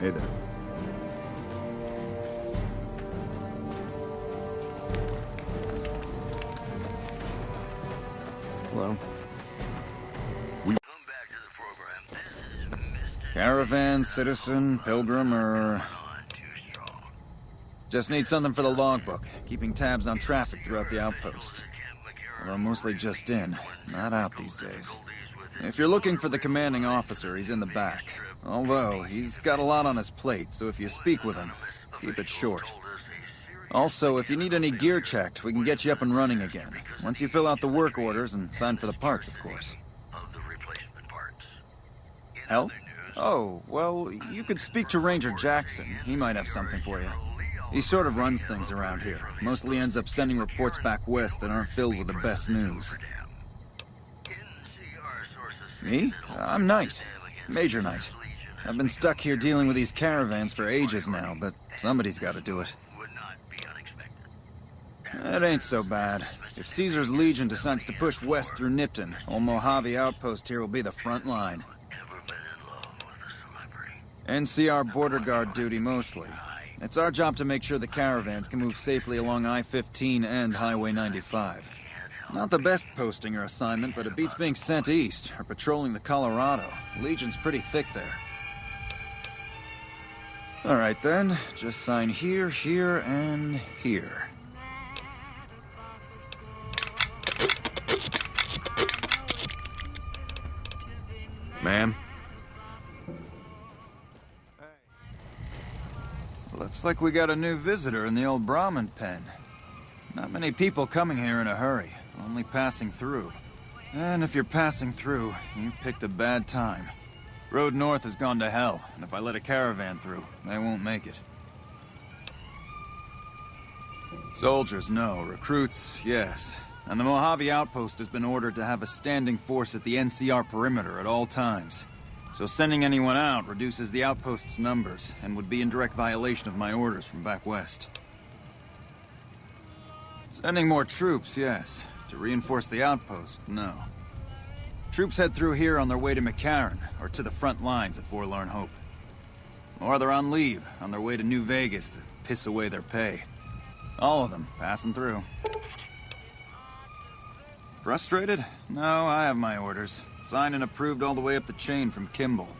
Hey there. Hello. Back to the program. This is Mr. Caravan, citizen, pilgrim, or... Too strong. Just need something for the logbook. Keeping tabs on traffic throughout the outpost. Although mostly just in, not out these days. If you're looking for the commanding officer, he's in the back. Although, he's got a lot on his plate, so if you speak with him, keep it short. Also, if you need any gear checked, we can get you up and running again. Once you fill out the work orders and sign for the parts, of course. Of the replacement parts. In Help? other news, Oh, well, you could speak to Ranger Jackson. He might have something for you. He sort of runs things around here. Mostly ends up sending reports back west that aren't filled with the best news. NCR sources say Me? I'm Knight. Major Knight. I've been stuck here dealing with these caravans for ages now, but somebody's got to do it. would not be unexpected. It ain't so bad. If Caesar's Legion decides to push west through Nipton, old Mojave Outpost here will be the front line. Ever been in love with a celebrity? NCR border guard duty mostly. It's our job to make sure the caravans can move safely along I-15 and Highway 95. Not the best posting or assignment, but it beats being sent east or patrolling the Colorado. Legion's pretty thick there. All right then, just sign here, here, and here. Ma'am? Looks like we got a new visitor in the old Brahmin pen. Not many people coming here in a hurry, only passing through. And if you're passing through, you picked a bad time. Road north has gone to hell, and if I let a caravan through, they won't make it. Soldiers, no. Recruits, yes. And the Mojave Outpost has been ordered to have a standing force at the NCR perimeter at all times. So sending anyone out reduces the outpost's numbers, and would be in direct violation of my orders from back west. Sending more troops, yes. To reinforce the outpost, no. Troops head through here on their way to McCarran, or to the front lines at Forlorn Hope. Or they're on leave, on their way to New Vegas to piss away their pay. All of them, passing through. Frustrated? No, I have my orders. Signed and approved all the way up the chain from Kimball.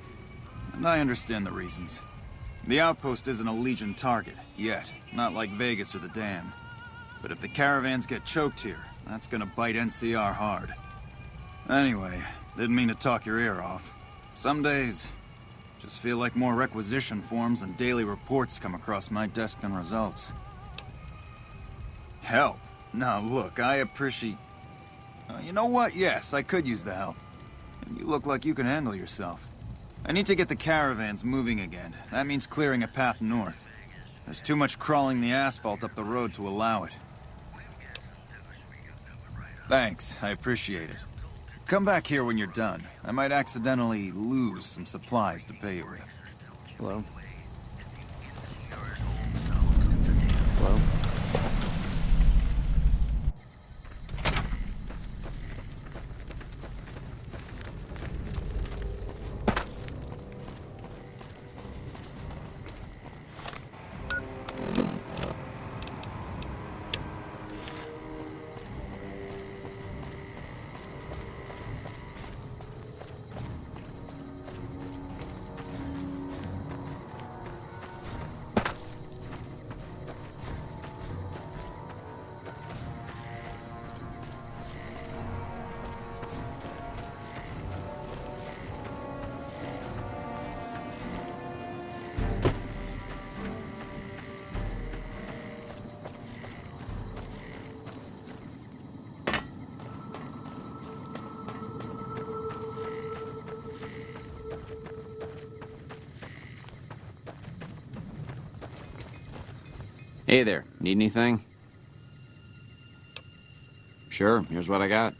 And I understand the reasons. The outpost isn't a Legion target, yet. Not like Vegas or the Dam. But if the caravans get choked here, that's gonna bite NCR hard. Anyway, didn't mean to talk your ear off. Some days, just feel like more requisition forms and daily reports come across my desk than results. Help? Now look, I appreciate... you know what? Yes, I could use the help. And you look like you can handle yourself. I need to get the caravans moving again. That means clearing a path north. There's too much crawling the asphalt up the road to allow it. Thanks, I appreciate it. Come back here when you're done. I might accidentally lose some supplies to pay you with. Hello. Hello. Hey there, need anything? Sure, here's what I got.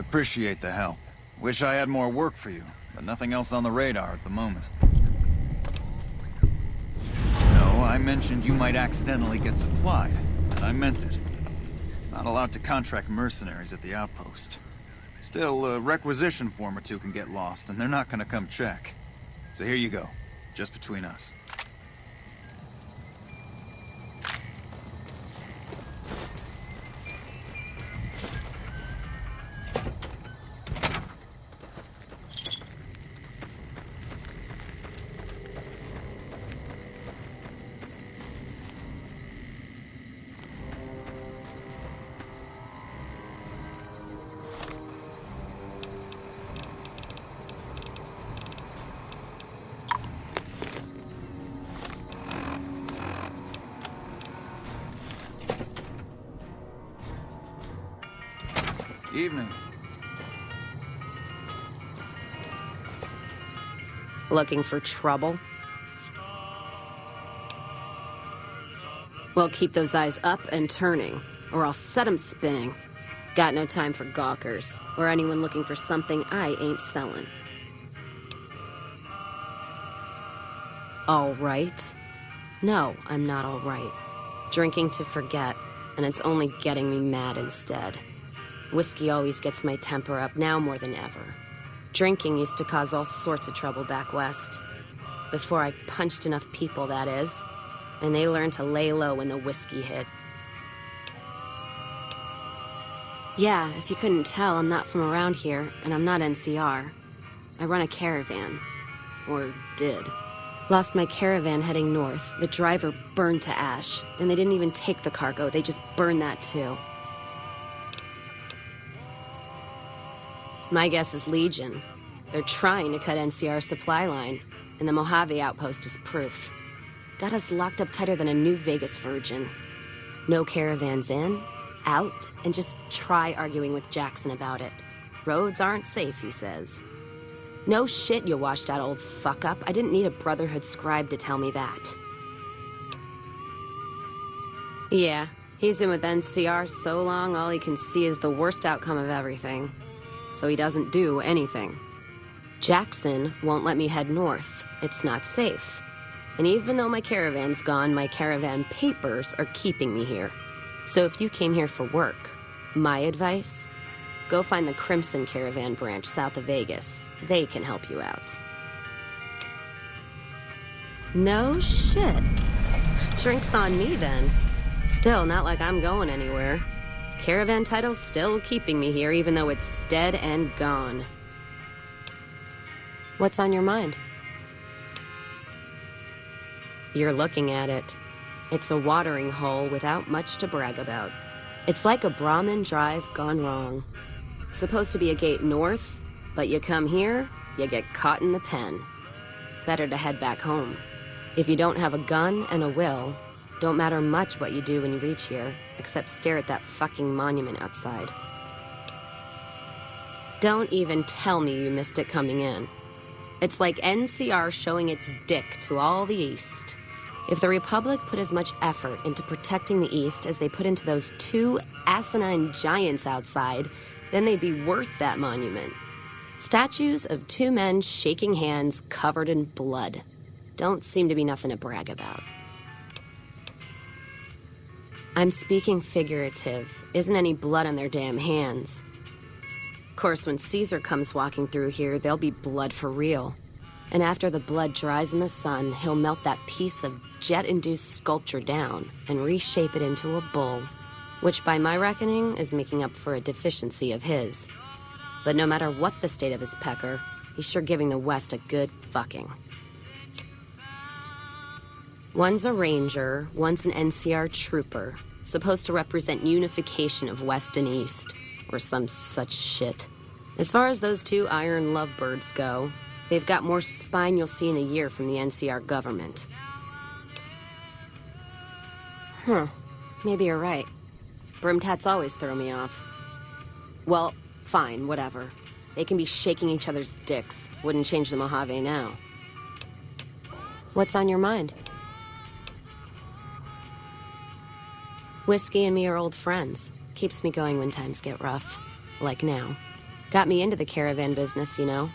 Appreciate the help. Wish I had more work for you, but nothing else on the radar at the moment. No, I mentioned you might accidentally get supplied, and I meant it. Not allowed to contract mercenaries at the outpost. Still, a requisition form or two can get lost, and they're not gonna come check. So here you go, just between us. Evening. Looking for trouble? Well, keep those eyes up and turning, or I'll set 'em spinning. Got no time for gawkers, or anyone looking for something I ain't selling. All right? No, I'm not all right. Drinking to forget, and it's only getting me mad instead. Whiskey always gets my temper up, now more than ever. Drinking used to cause all sorts of trouble back west. Before I punched enough people, that is. And they learned to lay low when the whiskey hit. Yeah, if you couldn't tell, I'm not from around here, and I'm not NCR. I run a caravan. Or did. Lost my caravan heading north. The driver burned to ash, and they didn't even take the cargo, they just burned that too. My guess is Legion. They're trying to cut NCR's supply line, and the Mojave outpost is proof. Got us locked up tighter than a New Vegas virgin. No caravans in, out, and just try arguing with Jackson about it. Roads aren't safe, he says. No shit, you washed out old fuck-up. I didn't need a Brotherhood scribe to tell me that. Yeah, he's been with NCR so long, all he can see is the worst outcome of everything. So he doesn't do anything. Jackson won't let me head north. It's not safe. And even though my caravan's gone, my caravan papers are keeping me here. So if you came here for work, my advice, go find the Crimson Caravan branch south of Vegas. They can help you out. No shit. Drinks on me then. Still, not like I'm going anywhere. Caravan title's still keeping me here, even though it's dead and gone. What's on your mind? You're looking at it. It's a watering hole without much to brag about. It's like a Brahmin drive gone wrong. Supposed to be a gate north, but you come here, you get caught in the pen. Better to head back home. If you don't have a gun and a will, don't matter much what you do when you reach here, except stare at that fucking monument outside. Don't even tell me you missed it coming in. It's like NCR showing its dick to all the East. If the Republic put as much effort into protecting the East as they put into those two asinine giants outside, then they'd be worth that monument. Statues of two men shaking hands covered in blood. Don't seem to be nothing to brag about. I'm speaking figurative. Isn't any blood on their damn hands. Of course, when Caesar comes walking through here, there'll be blood for real. And after the blood dries in the sun, he'll melt that piece of jet-induced sculpture down and reshape it into a bull, which by my reckoning is making up for a deficiency of his. But no matter what the state of his pecker, he's sure giving the West a good fucking. One's a ranger, one's an NCR trooper, supposed to represent unification of West and East, or some such shit. As far as those two iron lovebirds go, they've got more spine you'll see in a year from the NCR government. Maybe you're right. Brimtats always throw me off. Well, fine, whatever. They can be shaking each other's dicks. Wouldn't change the Mojave now. What's on your mind? Whiskey and me are old friends. Keeps me going when times get rough. Like now. Got me into the caravan business, you know.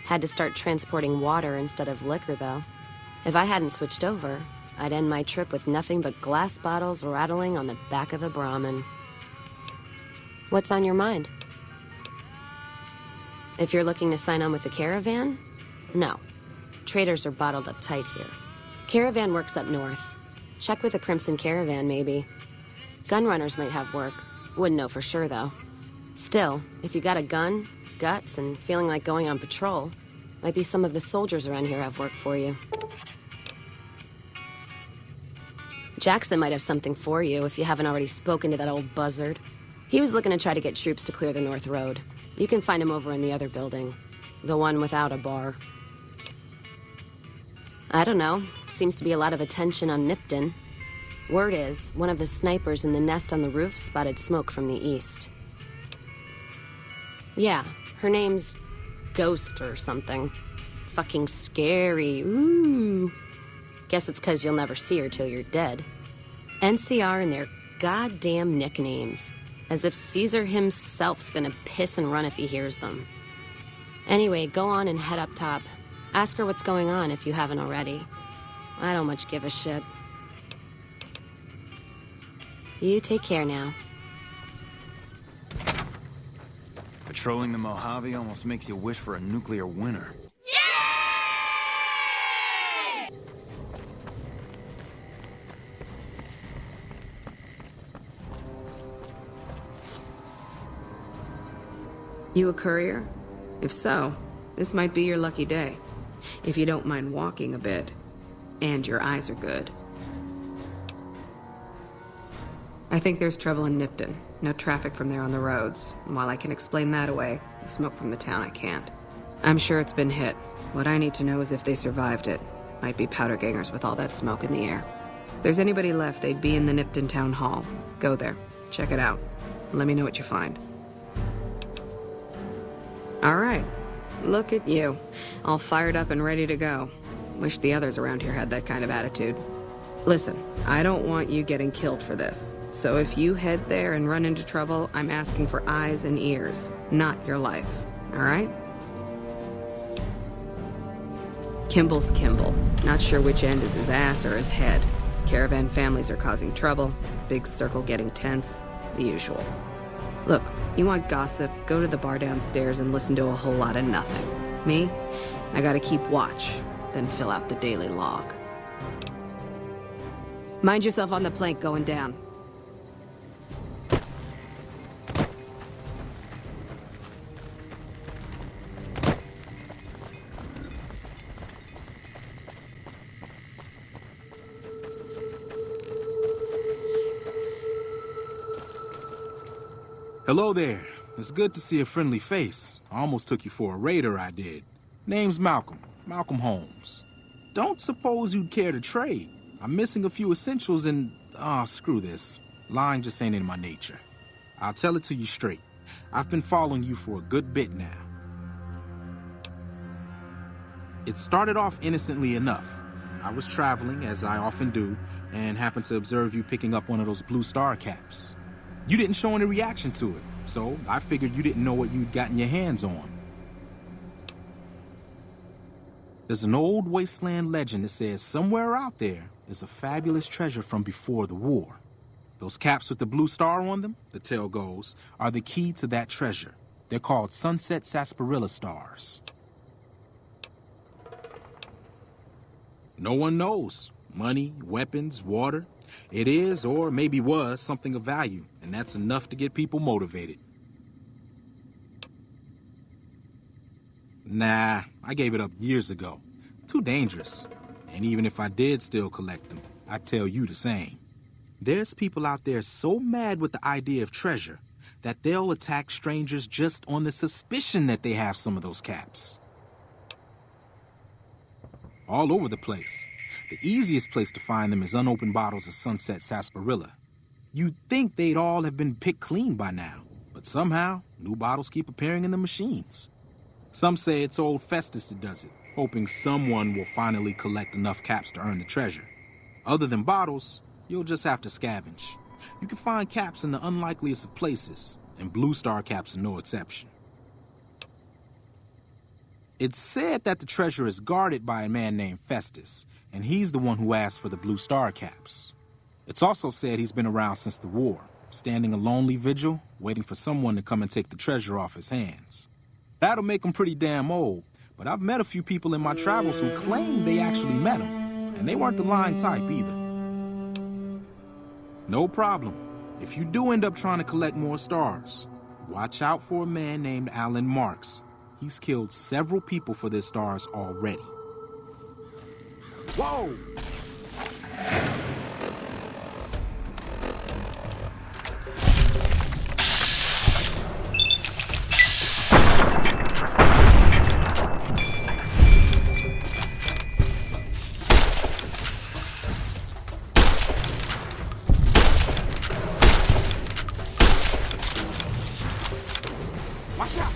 Had to start transporting water instead of liquor, though. If I hadn't switched over, I'd end my trip with nothing but glass bottles rattling on the back of the Brahmin. What's on your mind? If you're looking to sign on with the caravan, no. Traders are bottled up tight here. Caravan works up north. Check with the Crimson Caravan, maybe. Gun runners might have work. Wouldn't know for sure, though. Still, if you got a gun, guts, and feeling like going on patrol, might be some of the soldiers around here have work for you. Jackson might have something for you if you haven't already spoken to that old buzzard. He was looking to try to get troops to clear the North Road. You can find him over in the other building. The one without a bar. I don't know. Seems to be a lot of attention on Nipton. Word is, one of the snipers in the nest on the roof spotted smoke from the east. Yeah, her name's Ghost or something. Fucking scary. Ooh. Guess it's 'cause you'll never see her till you're dead. NCR and their goddamn nicknames. As if Caesar himself's gonna piss and run if he hears them. Anyway, go on and head up top. Ask her what's going on if you haven't already. I don't much give a shit. You take care now. Patrolling the Mojave almost makes you wish for a nuclear winter. You a courier? If so, this might be your lucky day. If you don't mind walking a bit. And your eyes are good. I think there's trouble in Nipton. No traffic from there on the roads. And while I can explain that away, the smoke from the town I can't. I'm sure it's been hit. What I need to know is if they survived it. Might be powder gangers with all that smoke in the air. If there's anybody left, they'd be in the Nipton Town Hall. Go there. Check it out. Let me know what you find. All right. Look at you. All fired up and ready to go. Wish the others around here had that kind of attitude. Listen, I don't want you getting killed for this. So if you head there and run into trouble, I'm asking for eyes and ears, not your life. All right? Kimball's Kimball. Not sure which end is his ass or his head. Caravan families are causing trouble. Big circle getting tense. The usual. Look, you want gossip, go to the bar downstairs and listen to a whole lot of nothing. Me? I gotta keep watch, then fill out the daily log. Mind yourself on the plank going down. Hello there. It's good to see a friendly face. I almost took you for a raider, I did. Name's Malcolm. Malcolm Holmes. Don't suppose you'd care to trade. I'm missing a few essentials and... screw this. Lying just ain't in my nature. I'll tell it to you straight. I've been following you for a good bit now. It started off innocently enough. I was traveling, as I often do, and happened to observe you picking up one of those blue star caps. You didn't show any reaction to it, so I figured you didn't know what you'd gotten your hands on. There's an old wasteland legend that says somewhere out there is a fabulous treasure from before the war. Those caps with the blue star on them, the tale goes, are the key to that treasure. They're called sunset sarsaparilla stars. No one knows. Money, weapons, water. It is, or maybe was, something of value, and that's enough to get people motivated. Nah, I gave it up years ago. Too dangerous. And even if I did still collect them, I'd tell you the same. There's people out there so mad with the idea of treasure that they'll attack strangers just on the suspicion that they have some of those caps. All over the place. The easiest place to find them is unopened bottles of sunset sarsaparilla. You'd think they'd all have been picked clean by now, but somehow, new bottles keep appearing in the machines. Some say it's old Festus that does it, hoping someone will finally collect enough caps to earn the treasure. Other than bottles, you'll just have to scavenge. You can find caps in the unlikeliest of places, and blue star caps are no exception. It's said that the treasure is guarded by a man named Festus, and he's the one who asked for the blue star caps. It's also said he's been around since the war, standing a lonely vigil, waiting for someone to come and take the treasure off his hands. That'll make him pretty damn old, but I've met a few people in my travels who claim they actually met him, and they weren't the lying type either. No problem. If you do end up trying to collect more stars, watch out for a man named Alan Marks. He's killed several people for their stars already. Whoa! Watch out!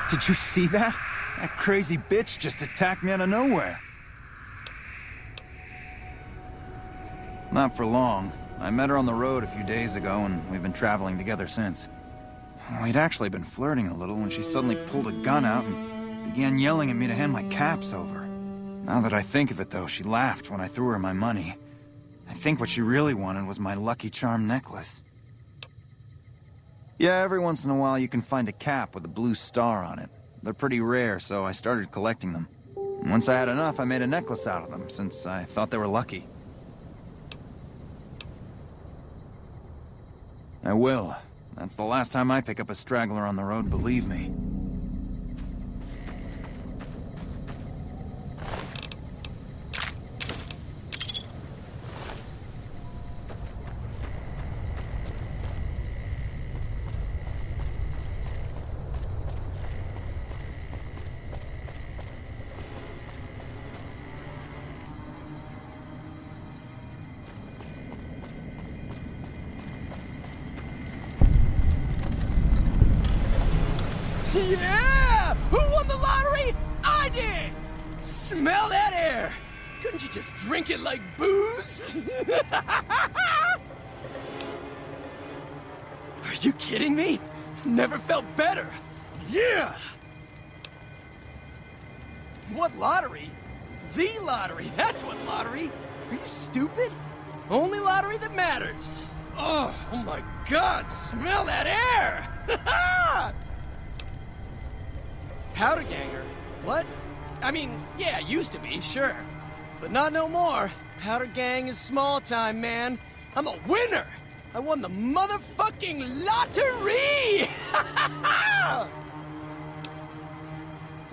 Did you see that? That crazy bitch just attacked me out of nowhere. Not for long. I met her on the road a few days ago, and we've been traveling together since. We'd actually been flirting a little when she suddenly pulled a gun out and began yelling at me to hand my caps over. Now that I think of it, though, she laughed when I threw her my money. I think what she really wanted was my Lucky Charm necklace. Yeah, every once in a while you can find a cap with a blue star on it. They're pretty rare, so I started collecting them. And once I had enough, I made a necklace out of them, since I thought they were lucky. I will. That's the last time I pick up a straggler on the road, believe me. Yeah! Who won the lottery? I did! Smell that air! Couldn't you just drink it like booze? Are you kidding me? Never felt better. Yeah! What lottery? The lottery, that's what lottery. Are you stupid? Only lottery that matters. Oh my God, smell that air! Powder ganger? What? I mean, yeah, used to be, sure. But not no more. Powder gang is small time, man. I'm a winner! I won the motherfucking lottery!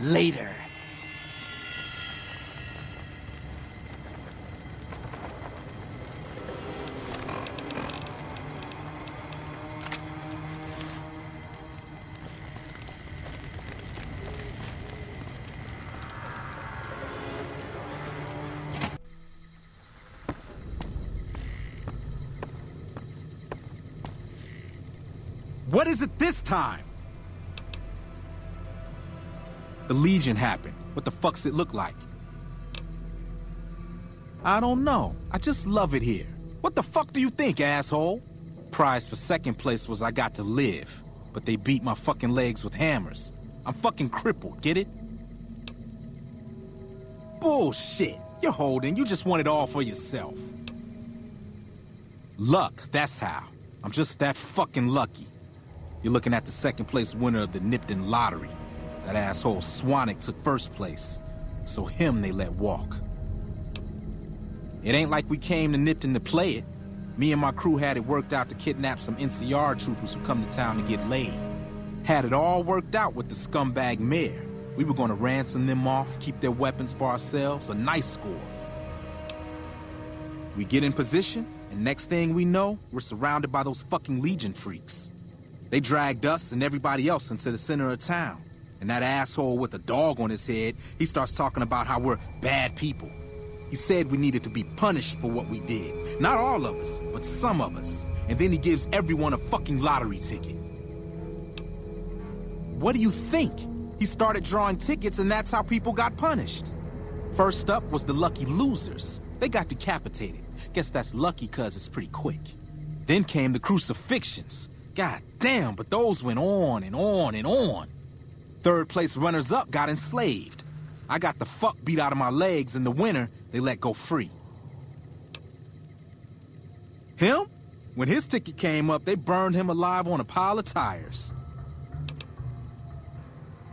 Later. What is it this time? The Legion happened. What the fuck's it look like? I don't know. I just love it here. What the fuck do you think, asshole? Prize for second place was I got to live. But they beat my fucking legs with hammers. I'm fucking crippled, get it? Bullshit. You're holding. You just want it all for yourself. Luck, that's how. I'm just that fucking lucky. You're looking at the second place winner of the Nipton lottery. That asshole Swanick took first place, so him they let walk. It ain't like we came to Nipton to play it. Me and my crew had it worked out to kidnap some NCR troopers who come to town to get laid. Had it all worked out with the scumbag mayor. We were gonna ransom them off, keep their weapons for ourselves, a nice score. We get in position, and next thing we know, we're surrounded by those fucking Legion freaks. They dragged us and everybody else into the center of town. And that asshole with a dog on his head, he starts talking about how we're bad people. He said we needed to be punished for what we did. Not all of us, but some of us. And then he gives everyone a fucking lottery ticket. What do you think? He started drawing tickets and that's how people got punished. First up was the lucky losers. They got decapitated. Guess that's lucky cause it's pretty quick. Then came the crucifixions. God damn, but those went on and on and on. Third place runners-up got enslaved. I got the fuck beat out of my legs, and the winner, they let go free. Him? When his ticket came up, they burned him alive on a pile of tires.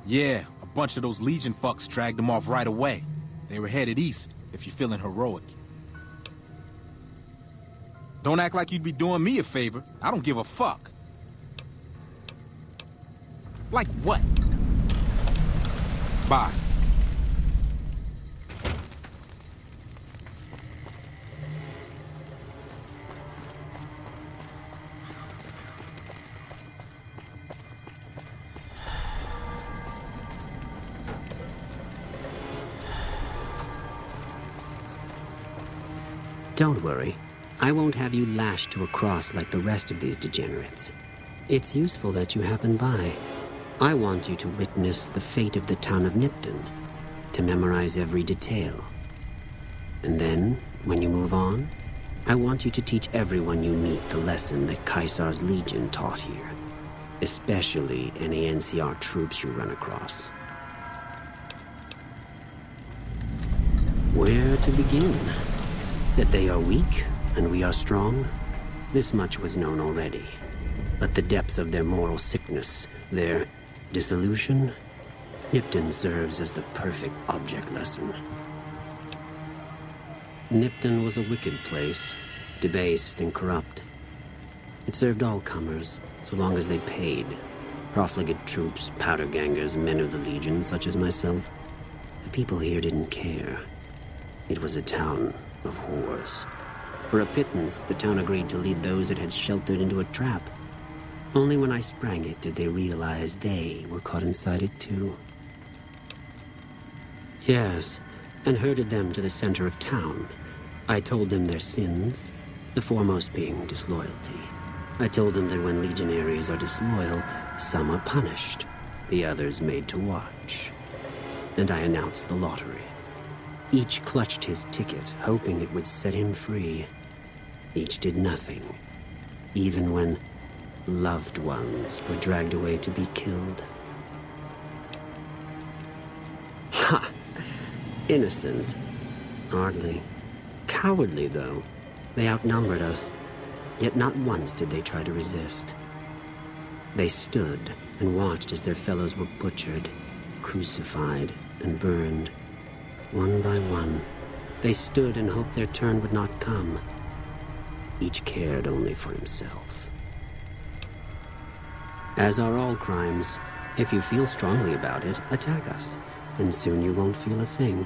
Yeah, a bunch of those Legion fucks dragged him off right away. They were headed east, if you're feeling heroic. Don't act like you'd be doing me a favor. I don't give a fuck. Like what? Bye. Don't worry. I won't have you lashed to a cross like the rest of these degenerates. It's useful that you happened by. I want you to witness the fate of the town of Nipton, to memorize every detail. And then, when you move on, I want you to teach everyone you meet the lesson that Caesar's Legion taught here, especially any NCR troops you run across. Where to begin? That they are weak and we are strong? This much was known already. But the depths of their moral sickness, their dissolution, Nipton serves as the perfect object lesson. Nipton was a wicked place, debased and corrupt. It served all comers, so long as they paid. Profligate troops, powder gangers, men of the Legion, such as myself. The people here didn't care. It was a town of whores. For a pittance, the town agreed to lead those it had sheltered into a trap. Only when I sprang it did they realize they were caught inside it too. Yes, and herded them to the center of town. I told them their sins, the foremost being disloyalty. I told them that when legionaries are disloyal, some are punished, the others made to watch. And I announced the lottery. Each clutched his ticket, hoping it would set him free. Each did nothing, even when loved ones were dragged away to be killed. Ha! Innocent. Hardly. Cowardly, though. They outnumbered us, yet not once did they try to resist. They stood and watched as their fellows were butchered, crucified, and burned. One by one, they stood and hoped their turn would not come. Each cared only for himself. As are all crimes, if you feel strongly about it, attack us, and soon you won't feel a thing.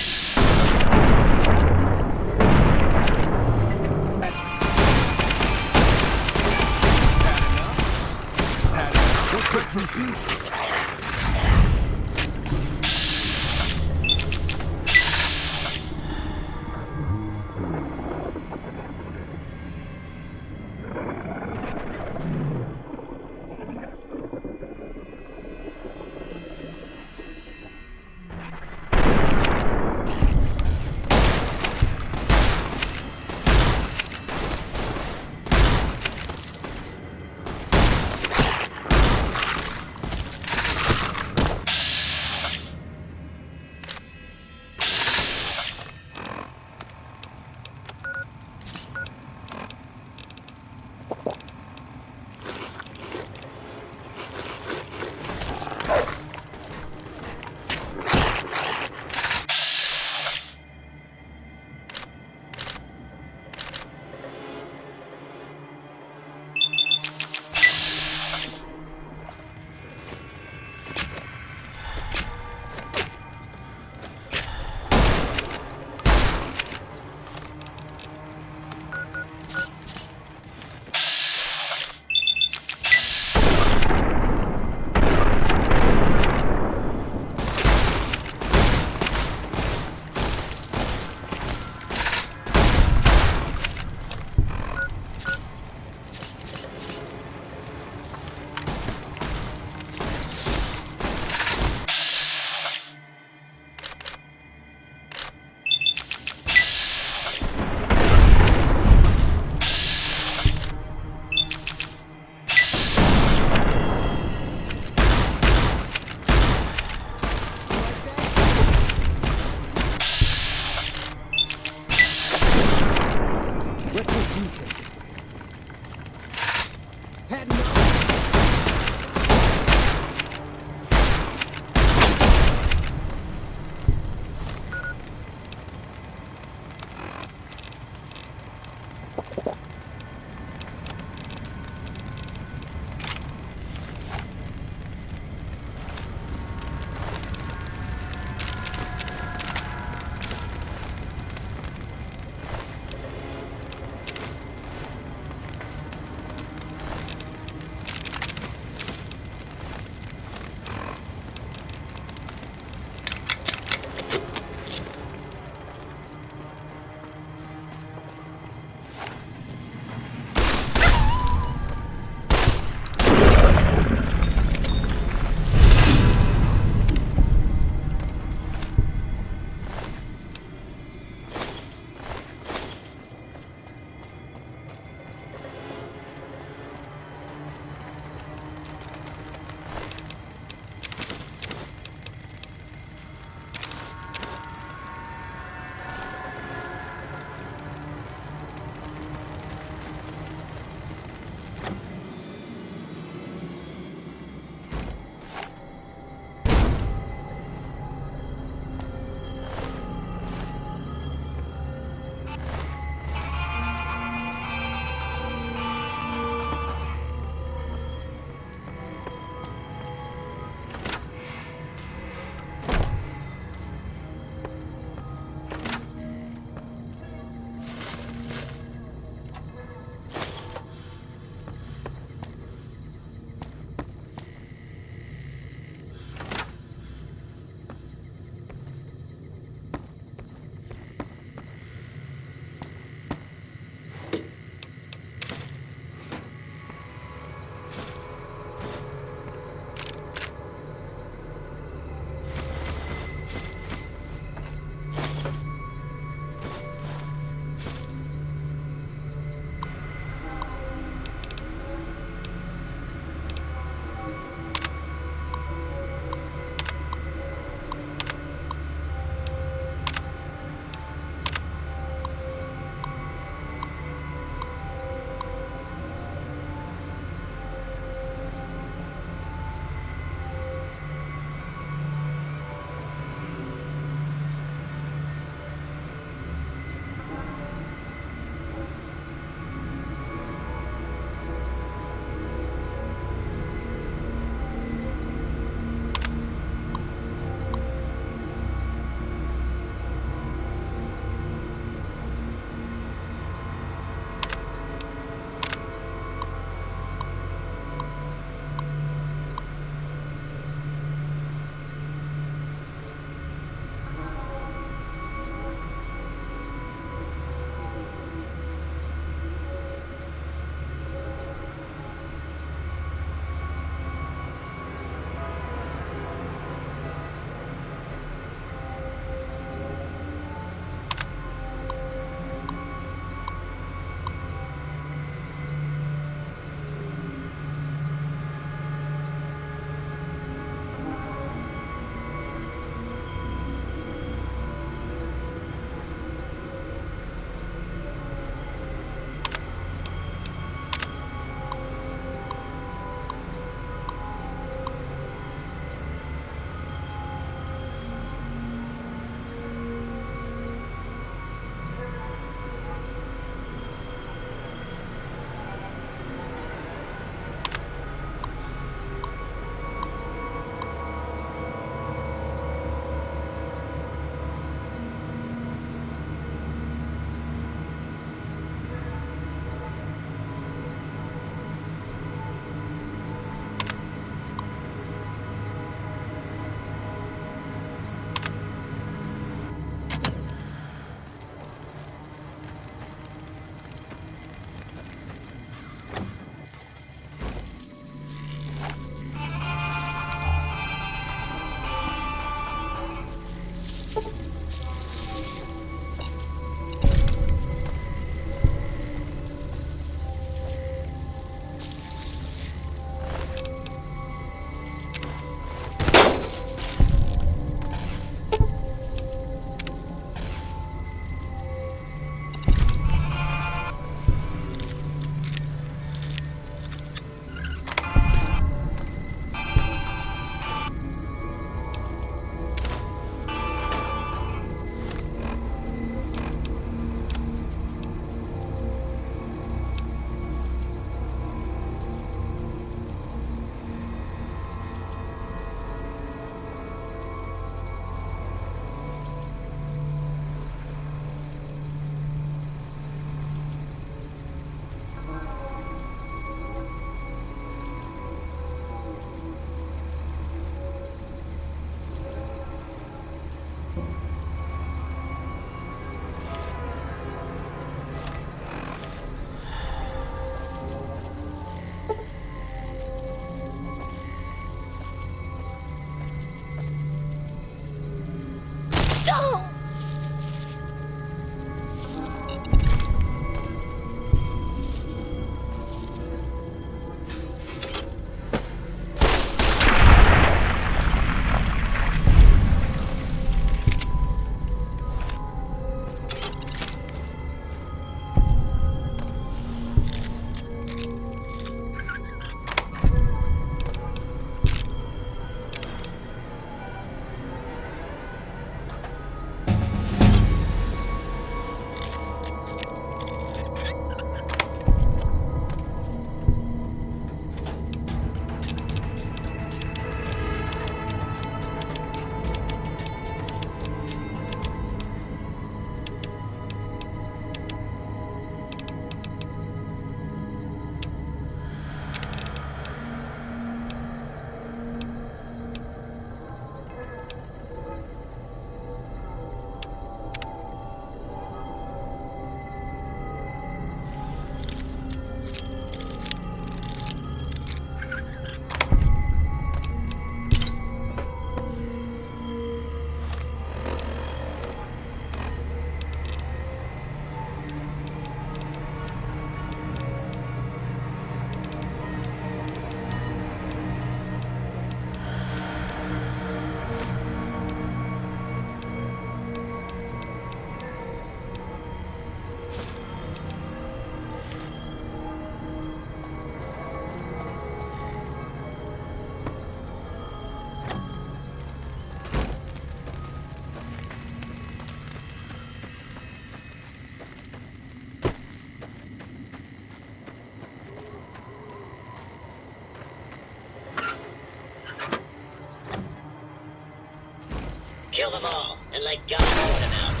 Kill them all, and let God sort them out.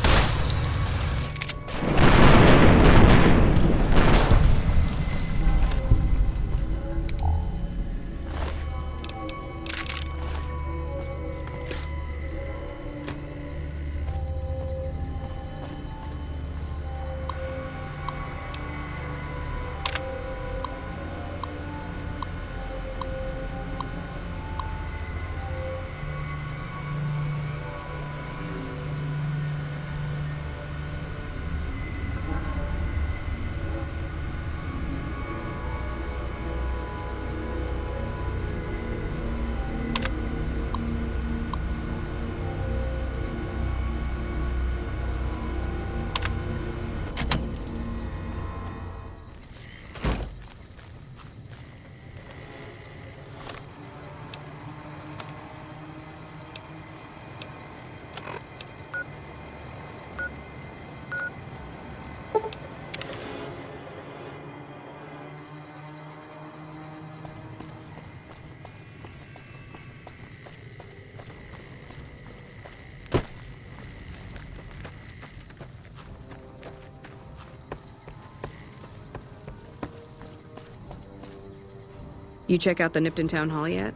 You check out the Nipton Town Hall yet?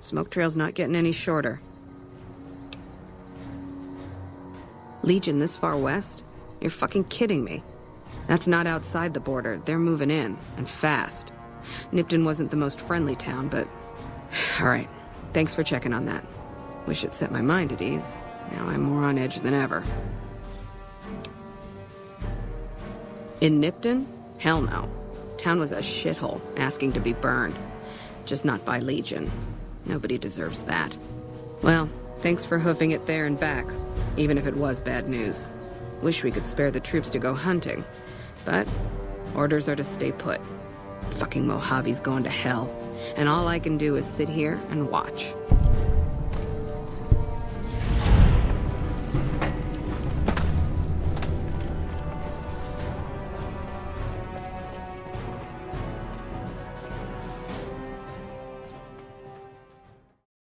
Smoke trail's not getting any shorter. Legion this far west? You're fucking kidding me. That's not outside the border. They're moving in, and fast. Nipton wasn't the most friendly town, but... Alright, thanks for checking on that. Wish it set my mind at ease. Now I'm more on edge than ever. In Nipton? Hell no. Town was a shithole, asking to be burned. Just not by Legion. Nobody deserves that. Well, thanks for hoofing it there and back, even if it was bad news. Wish we could spare the troops to go hunting, but orders are to stay put. Fucking Mojave's going to hell, and all I can do is sit here and watch.